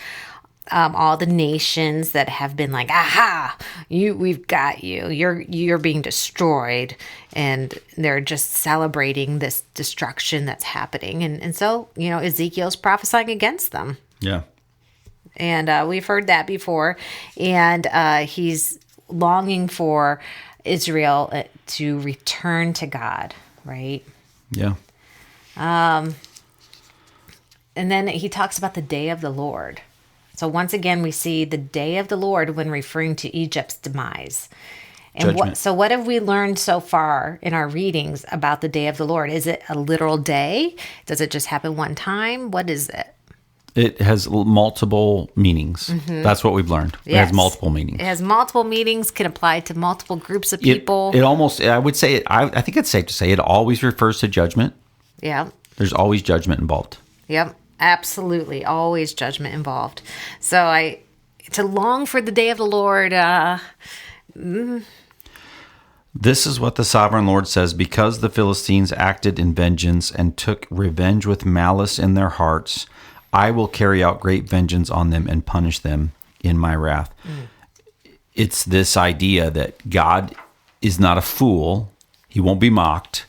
all the nations that have been like, aha, we've got you. You're being destroyed, and they're just celebrating this destruction that's happening. And so, Ezekiel's prophesying against them. Yeah. And we've heard that before. And he's longing for Israel to return to God, right? Yeah. And then he talks about the day of the Lord. So once again, we see the day of the Lord when referring to Egypt's demise. And Judgment. what have we learned so far in our readings about the day of the Lord? Is it a literal day? Does it just happen one time? What is it? It has multiple meanings. That's what we've learned. It has multiple meanings. It has multiple meanings, can apply to multiple groups of people. It almost, I would say, I think it's safe to say it always refers to judgment. Yeah. There's always judgment involved. Yep. Absolutely. Always judgment involved. So to long for the day of the Lord, This is what the sovereign Lord says: because the Philistines acted in vengeance and took revenge with malice in their hearts, I will carry out great vengeance on them and punish them in my wrath. It's this idea that God is not a fool. He won't be mocked,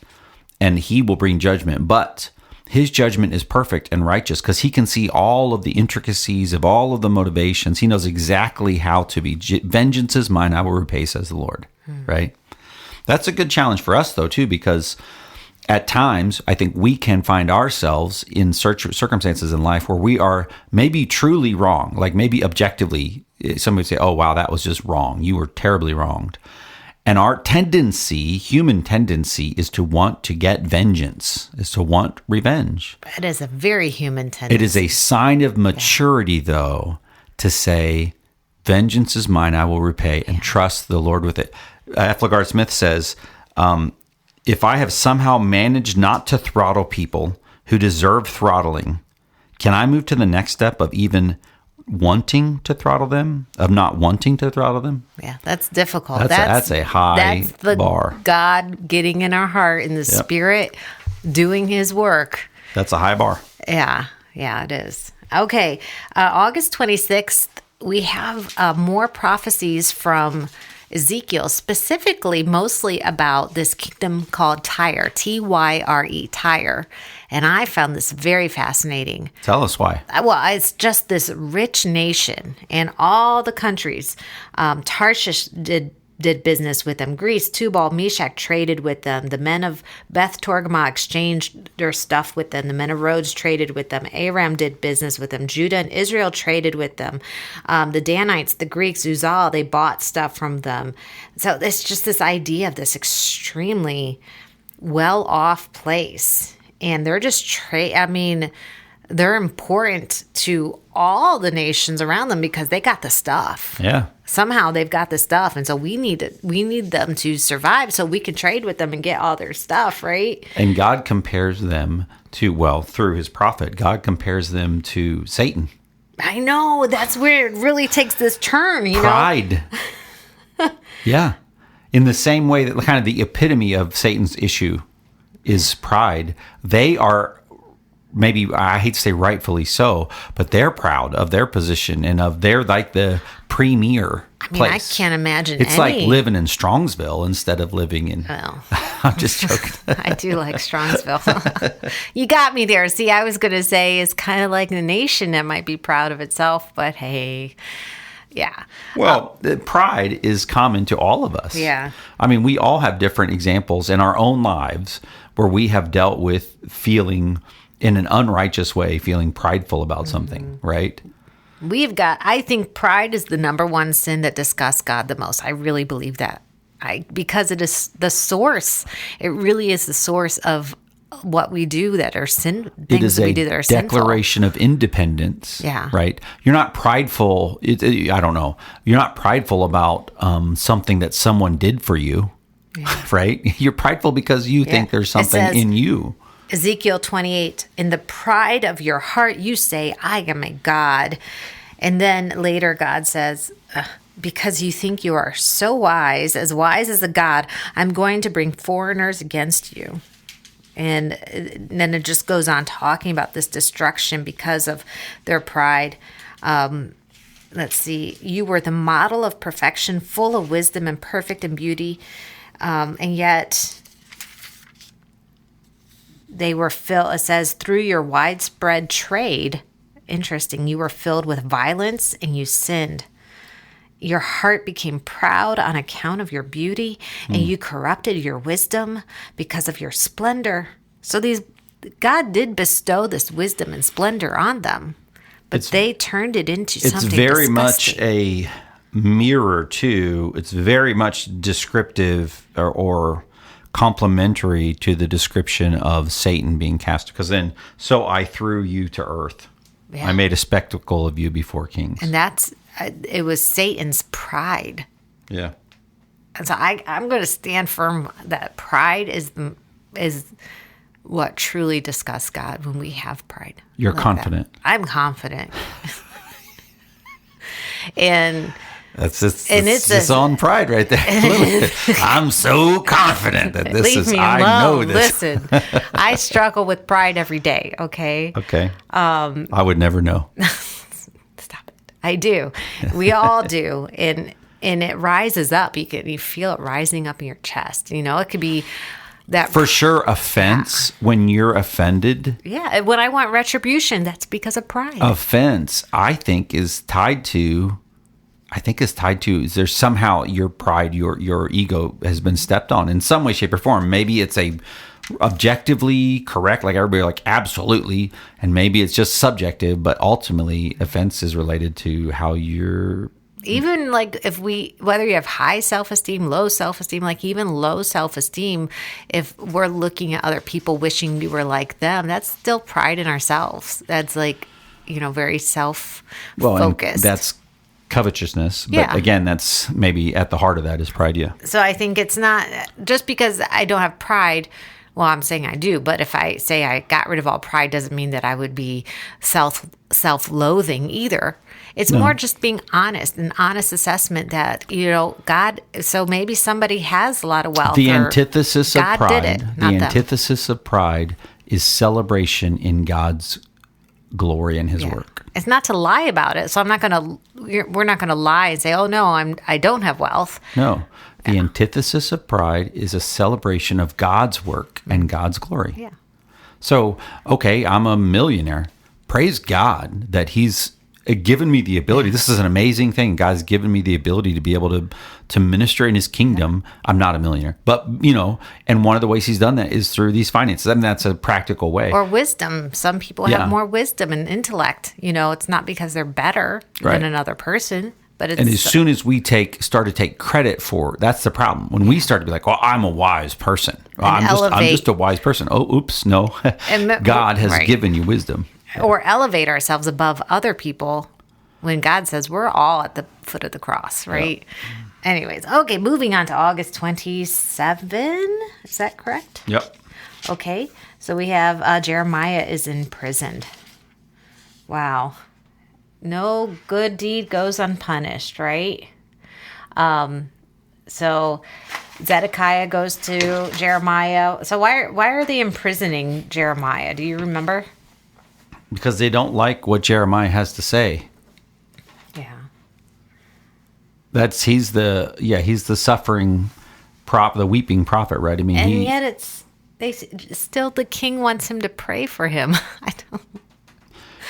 and he will bring judgment. But his judgment is perfect and righteous because he can see all of the intricacies of all of the motivations. He knows exactly how to be. Vengeance is mine, I will repay, says the Lord. Right? That's a good challenge for us, though, too, because at times, I think we can find ourselves in circumstances in life where we are maybe truly wrong, like maybe objectively. Somebody would say, oh, wow, that was just wrong. You were terribly wronged. And our tendency, human tendency, is to want to get vengeance, is to want revenge. it is a very human tendency. It is a sign of maturity, though, to say, vengeance is mine, I will repay, and trust the Lord with it. Lagard Smith says, if I have somehow managed not to throttle people who deserve throttling, can I move to the next step of even wanting to throttle them, of not wanting to throttle them? Yeah, that's difficult. That's a high that's the bar. God getting in our heart in the Spirit, doing his work. That's a high bar. Yeah, it is. Okay, August 26th, we have more prophecies from Ezekiel, specifically mostly about this kingdom called Tyre, Tyre, Tyre. And I found this very fascinating. Tell us why. Well, it's just this rich nation, and all the countries. Tarshish did business with them. Greece, Tubal, Meshach traded with them. The men of Beth Togarmah exchanged their stuff with them. The men of Rhodes traded with them. Aram did business with them. Judah and Israel traded with them. The Danites, the Greeks, Uzal, they bought stuff from them. So it's just this idea of this extremely well-off place. And they're just they're important to all the nations around them because they got the stuff. Yeah. Somehow they've got the stuff, and so we need them to survive so we can trade with them and get all their stuff, right? And God compares them to, through his prophet, God compares them to Satan. I know. That's where it really takes this turn, you know? Pride. Yeah. In the same way that kind of the epitome of Satan's issue is pride, they are, maybe, I hate to say rightfully so, but they're proud of their position and of their, like, the premier place. I can't imagine it's like living in Strongsville instead of living in... Well, I'm just joking. I do like Strongsville. You got me there. See, I was going to say it's kind of like the nation that might be proud of itself, but hey, yeah. Well, the pride is common to all of us. Yeah. I mean, we all have different examples in our own lives where we have dealt with feeling in an unrighteous way, feeling prideful about something, right? I think pride is the number one sin that disgusts God the most. I really believe that. Because it is the source. It really is the source of what we do that are sin. It is a declaration of independence. Yeah. Right. You're not prideful. I don't know. You're not prideful about something that someone did for you. Yeah. Right. You're prideful because you think there's something in you. Ezekiel 28, in the pride of your heart, you say, I am a God. And then later God says, because you think you are so wise as a God, I'm going to bring foreigners against you. And then it just goes on talking about this destruction because of their pride. Let's see. You were the model of perfection, full of wisdom and perfect in beauty. And yet they were filled, it says, through your widespread trade. Interesting. You were filled with violence and you sinned. Your heart became proud on account of your beauty, and you corrupted your wisdom because of your splendor. So God did bestow this wisdom and splendor on them, but they turned it into something disgusting. It's very much a mirror to, it's very much descriptive or complementary to the description of Satan being cast. Because then, so I threw you to earth. Yeah. I made a spectacle of you before kings. And it was Satan's pride. Yeah. And so I'm going to stand firm that pride is what truly disgusts God when we have pride. You're confident. I'm confident. And it's on pride right there. I'm so confident that this is, I know this. Listen, I struggle with pride every day, okay? Okay. I would never know. Stop it. I do. We all do. And it rises up. You feel it rising up in your chest. You know, it could be that. For sure, offense, when you're offended. Yeah, when I want retribution, that's because of pride. Offense, I think, is tied to, is there somehow your pride, your ego has been stepped on in some way, shape, or form. Maybe it's a objectively correct, like everybody like absolutely, and maybe it's just subjective, but ultimately offense is related to how you're. Even like whether you have high self-esteem, low self-esteem, like even low self-esteem, if we're looking at other people wishing we were like them, that's still pride in ourselves. That's like, very self-focused. Well, that's covetousness, but again, that's maybe at the heart of that is pride. Yeah. So I think it's not just because I don't have pride. Well, I'm saying I do, but if I say I got rid of all pride, doesn't mean that I would be self-loathing either. It's more just being honest, an honest assessment that God. So maybe somebody has a lot of wealth. The antithesis of pride. God did it, not them. Antithesis of pride is celebration in God's glory and His work. It's not to lie about it. So we're not going to lie and say, oh no, I don't have wealth. No. The antithesis of pride is a celebration of God's work and God's glory. Yeah. So, okay, I'm a millionaire. Praise God that he's given me the ability. This is an amazing thing. God's given me the ability to be able to minister in his kingdom. I'm not a millionaire, but and one of the ways he's done that is through these finances. I mean, that's a practical way. Or wisdom. Some people have more wisdom and intellect. It's not because they're better than another person, but it's... And as soon as we start to take credit for, that's the problem. When we start to be like, well, I'm a wise person. I'm just a wise person. Oh, oops, no. God has given you wisdom. Or elevate ourselves above other people when God says we're all at the foot of the cross, right? Yep. Anyways, okay, moving on to August 27. Is that correct? Yep. Okay, so we have Jeremiah is imprisoned. Wow. No good deed goes unpunished, right? So Zedekiah goes to Jeremiah. So why are they imprisoning Jeremiah? Do you remember? Because they don't like what Jeremiah has to say. Yeah. He's the suffering the weeping prophet, right? I mean, and yet still the king wants him to pray for him. I don't.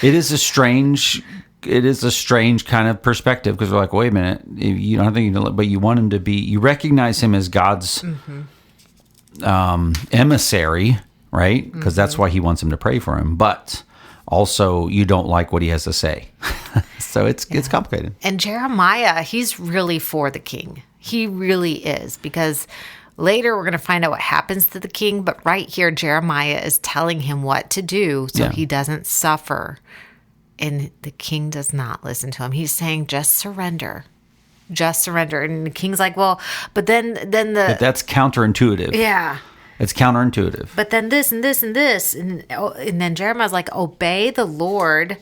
It is a strange kind of perspective because we're like, wait a minute, you don't think but you want him to be. You recognize him as God's emissary, right? Because that's why he wants him to pray for him, but. Also, you don't like what he has to say. So it's complicated. And Jeremiah, he's really for the king. He really is. Because later we're going to find out what happens to the king. But right here, Jeremiah is telling him what to do so he doesn't suffer. And the king does not listen to him. He's saying, just surrender. Just surrender. And the king's like, well, but then But that's counterintuitive. Yeah. It's counterintuitive. But then this and this and this. And then Jeremiah's like, obey the Lord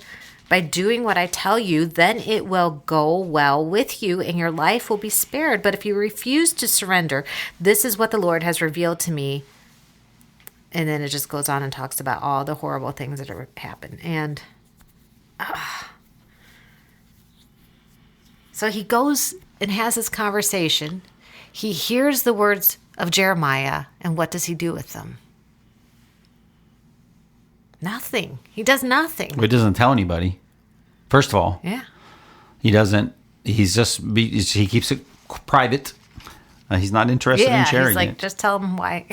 by doing what I tell you, then it will go well with you and your life will be spared. But if you refuse to surrender, this is what the Lord has revealed to me. And then it just goes on and talks about all the horrible things that have happened. And so he goes and has this conversation. He hears the words of Jeremiah, and what does he do with them? Nothing. He does nothing. He doesn't tell anybody. First of all, he doesn't. He keeps it private. He's not interested in sharing he's like, it. just tell him why.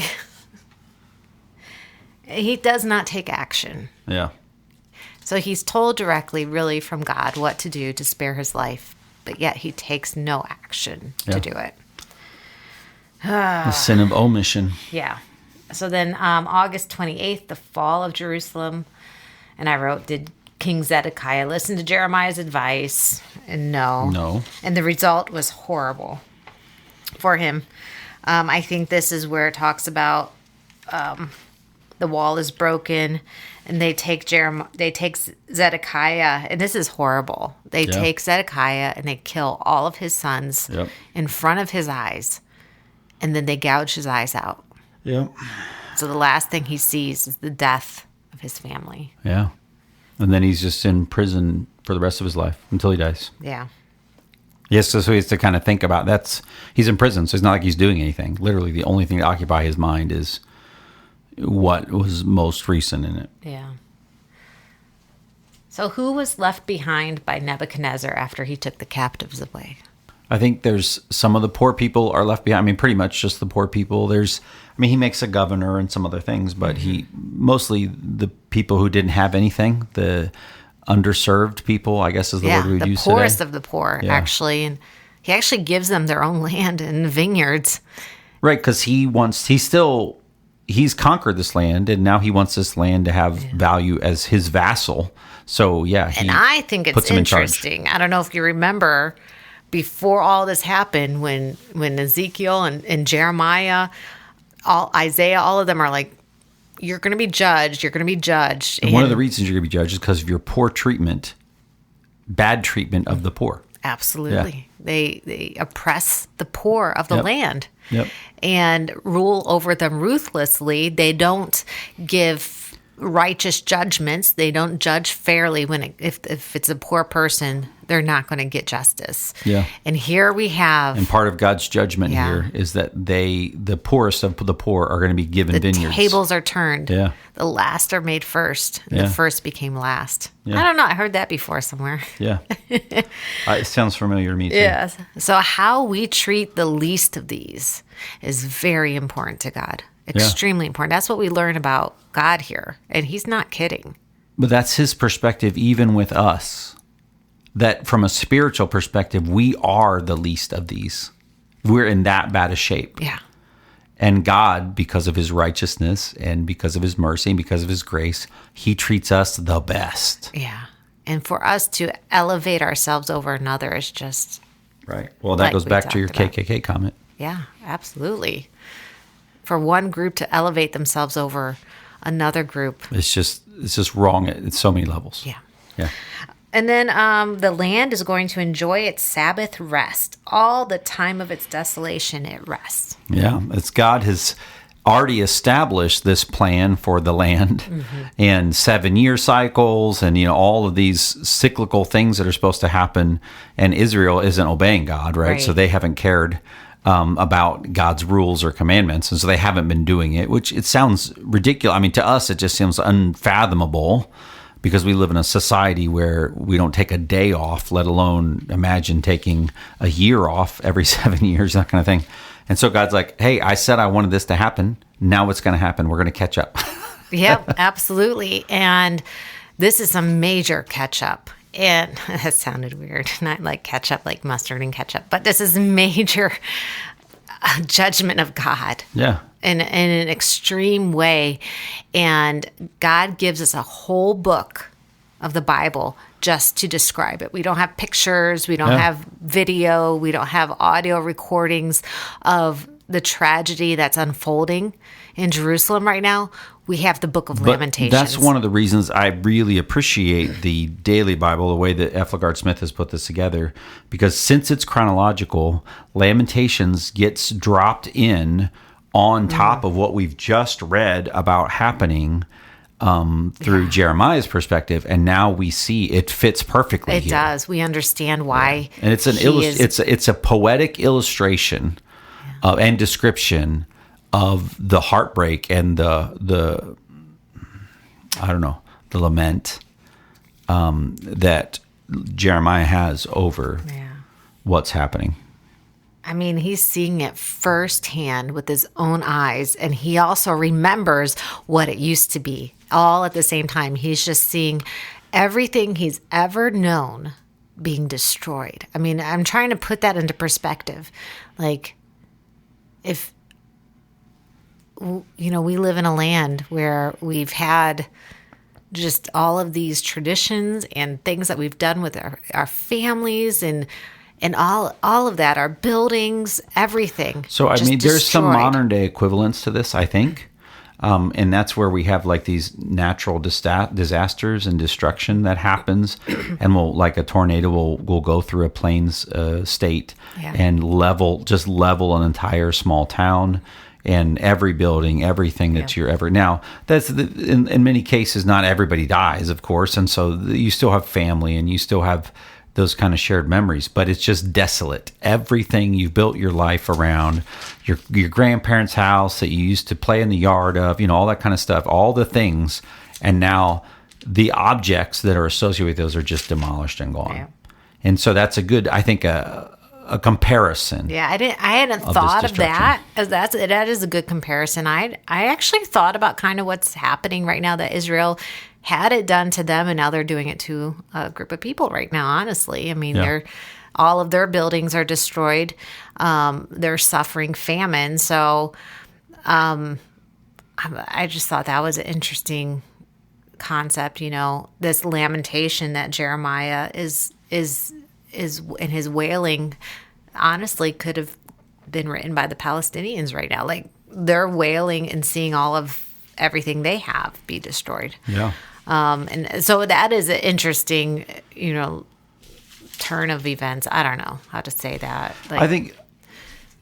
He does not take action. Yeah. So he's told directly, really, from God what to do to spare his life, but yet he takes no action to do it. The sin of omission. Yeah. So then August 28th, the fall of Jerusalem. And I wrote, did King Zedekiah listen to Jeremiah's advice? And no. And the result was horrible for him. I think this is where it talks about the wall is broken. And they take Zedekiah. And this is horrible. They take Zedekiah and they kill all of his sons in front of his eyes. And then they gouge his eyes out. Yep. So the last thing he sees is the death of his family. Yeah. And then he's just in prison for the rest of his life until he dies. Yeah. Yes, so he has to kind of think about he's in prison, so it's not like he's doing anything. Literally, the only thing to occupy his mind is what was most recent in it. Yeah. So who was left behind by Nebuchadnezzar after he took the captives away? I think there's some of the poor people are left behind. I mean, pretty much just the poor people. He makes a governor and some other things, but he mostly the people who didn't have anything, the underserved people, I guess is the word we would use today. The poorest of the poor, actually. And he actually gives them their own land and vineyards. Right, because he's conquered this land, and now he wants this land to have value as his vassal. So, and I think it's interesting. I don't know if you remember before all this happened, when Ezekiel and Jeremiah, Isaiah, all of them are like, you're going to be judged. You're going to be judged. And one of the reasons you're going to be judged is because of your bad treatment of the poor. Absolutely. Yeah. They oppress the poor of the land. Yep. And rule over them ruthlessly. They don't give righteous judgments. They don't judge fairly if it's a poor person, they're not going to get justice. Yeah. And here we have... And part of God's judgment here is that the poorest of the poor are going to be given vineyards. The tables are turned. Yeah. The last are made first, and the first became last. Yeah. I don't know. I heard that before somewhere. Yeah. It sounds familiar to me too. Yes. So how we treat the least of these is very important to God. Extremely important. That's what we learn about God here. And he's not kidding. But that's his perspective even with us. That from a spiritual perspective, we are the least of these. We're in that bad a shape. Yeah. And God, because of his righteousness and because of his mercy and because of his grace, he treats us the best. Yeah. And for us to elevate ourselves over another is just... Right. Well, that goes back to your KKK comment. Yeah, absolutely. For one group to elevate themselves over another group. It's just wrong at so many levels. Yeah. Yeah. And then the land is going to enjoy its Sabbath rest. All the time of its desolation, it rests. Yeah. It's God has already established this plan for the land and 7-year cycles and, all of these cyclical things that are supposed to happen. And Israel isn't obeying God, right? So they haven't cared about God's rules or commandments. And so they haven't been doing it, which it sounds ridiculous. I mean, to us, it just seems unfathomable because we live in a society where we don't take a day off, let alone imagine taking a year off every 7 years, that kind of thing. And so God's like, hey, I said I wanted this to happen. Now what's going to happen? We're going to catch up. Yep, absolutely. And this is a major catch up. And that sounded weird, not like ketchup, like mustard and ketchup, but this is a major judgment of God. Yeah. In an extreme way. And God gives us a whole book of the Bible just to describe it. We don't have pictures, we don't have video, we don't have audio recordings of the tragedy that's unfolding in Jerusalem right now. We have the book of Lamentations. That's one of the reasons I really appreciate the Daily Bible, the way that Lagard Smith has put this together, because since it's chronological, Lamentations gets dropped in on top of what we've just read about happening through Jeremiah's perspective, and now we see it fits perfectly. It does. We understand why. And it's it's a poetic illustration and description of the heartbreak and the lament that Jeremiah has over what's happening. I mean, he's seeing it firsthand with his own eyes, and he also remembers what it used to be all at the same time. He's just seeing everything he's ever known being destroyed. I mean, I'm trying to put that into perspective. Like, if, we live in a land where we've had just all of these traditions and things that we've done with our families and all of that, our buildings, everything. So, I mean, there's some modern day equivalents to this, I think. And that's where we have like these natural disasters and destruction that happens. And like a tornado will go through a plains state and level an entire small town and every building, everything that you're ever. Now, that's in many cases, not everybody dies, of course. And so you still have family and you still have those kind of shared memories, but it's just desolate. Everything you've built your life around, your grandparents' house that you used to play in the yard of, all that kind of stuff, all the things, and now the objects that are associated with those are just demolished and gone. Yeah. And so that's I think a comparison. Yeah, I hadn't thought of that. That is a good comparison. I actually thought about kind of what's happening right now, that Israel had it done to them, and now they're doing it to a group of people right now, honestly. I mean, all of their buildings are destroyed. They're suffering famine. So I just thought that was an interesting concept, this lamentation that Jeremiah is in his wailing, honestly could have been written by the Palestinians right now. Like, they're wailing and seeing all of everything they have be destroyed. Yeah. And so that is an interesting, turn of events. I don't know how to say that. I think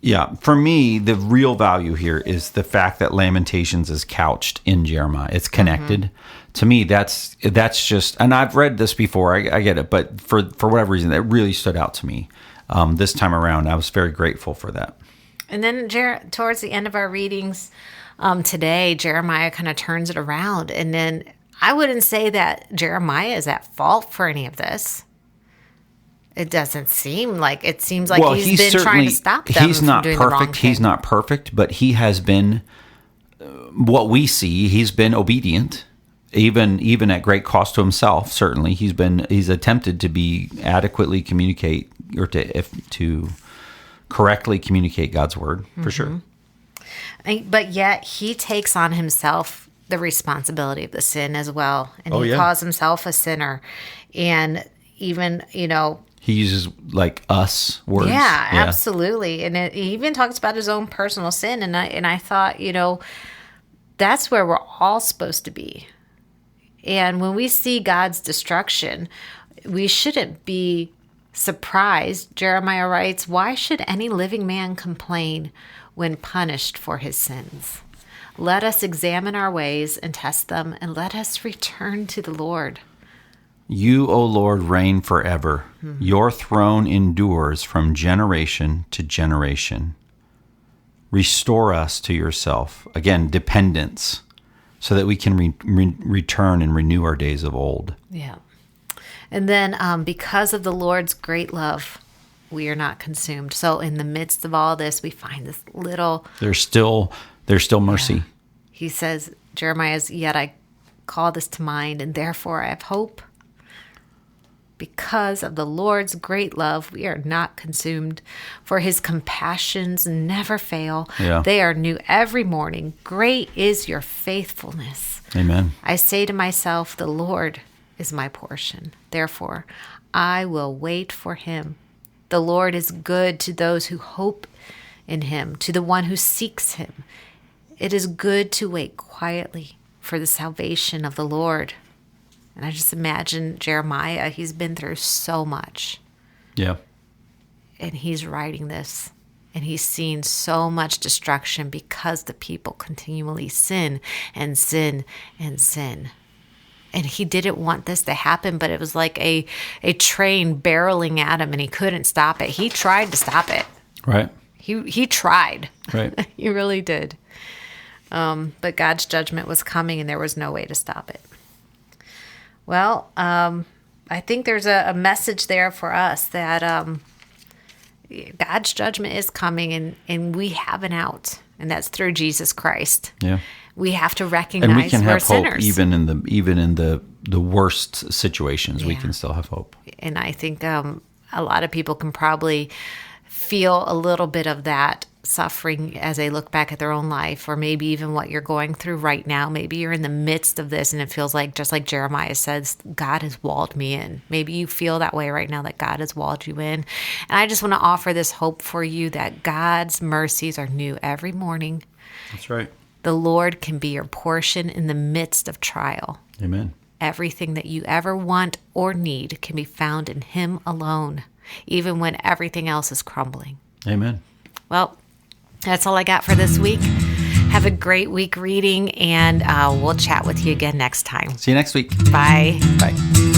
Yeah, for me, the real value here is the fact that Lamentations is couched in Jeremiah. It's connected. To me, that's just, and I've read this before. I get it, but for whatever reason, that really stood out to me this time around. I was very grateful for that. And then towards the end of our readings today, Jeremiah kind of turns it around. And then I wouldn't say that Jeremiah is at fault for any of this. It doesn't seem like it. Seems like he's been trying to stop them from doing the wrong thing. He's not perfect, but he has been, what we see, he's been obedient, even at great cost to himself. Certainly, he's attempted to be adequately communicate or to correctly communicate God's word for sure. But yet he takes on himself the responsibility of the sin as well, and he calls himself a sinner, and even he uses like us words. Yeah, absolutely. And he even talks about his own personal sin. And I thought, that's where we're all supposed to be. And when we see God's destruction, we shouldn't be surprised. Jeremiah writes, "Why should any living man complain when punished for his sins? Let us examine our ways and test them, and let us return to the Lord." You, O Lord, reign forever. Your throne endures from generation to generation. Restore us to yourself. Again, dependence, so that we can return and renew our days of old. Yeah. And then because of the Lord's great love, we are not consumed. So in the midst of all this, we find this little... There's still mercy. Yeah. He says, Jeremiah's, "Yet I call this to mind, and therefore I have hope. Because of the Lord's great love, we are not consumed, for his compassions never fail. Yeah. They are new every morning. Great is your faithfulness." Amen. I say to myself, the Lord is my portion. Therefore, I will wait for him. The Lord is good to those who hope in him, to the one who seeks him. It is good to wait quietly for the salvation of the Lord. And I just imagine Jeremiah, he's been through so much. Yeah. And he's writing this. And he's seen so much destruction because the people continually sin and sin and sin. And he didn't want this to happen, but it was like a train barreling at him, and he couldn't stop it. He tried to stop it. Right. He tried. Right. He really did. But God's judgment was coming, and there was no way to stop it. Well, I think there's a message there for us that God's judgment is coming, and we have an out, and that's through Jesus Christ. Yeah. We have to recognize and we can we're have hope sinners. even in the worst situations. We can still have hope. And I think a lot of people can probably feel a little bit of that suffering as they look back at their own life, or maybe even what you're going through right now. Maybe you're in the midst of this and it feels like, just like Jeremiah says, God has walled me in. Maybe you feel that way right now, that God has walled you in. And I just want to offer this hope for you that God's mercies are new every morning. That's right. The Lord can be your portion in the midst of trial. Amen. Everything that you ever want or need can be found in him alone, even when everything else is crumbling. Amen. Well, that's all I got for this week. Have a great week reading, and we'll chat with you again next time. See you next week. Bye. Bye.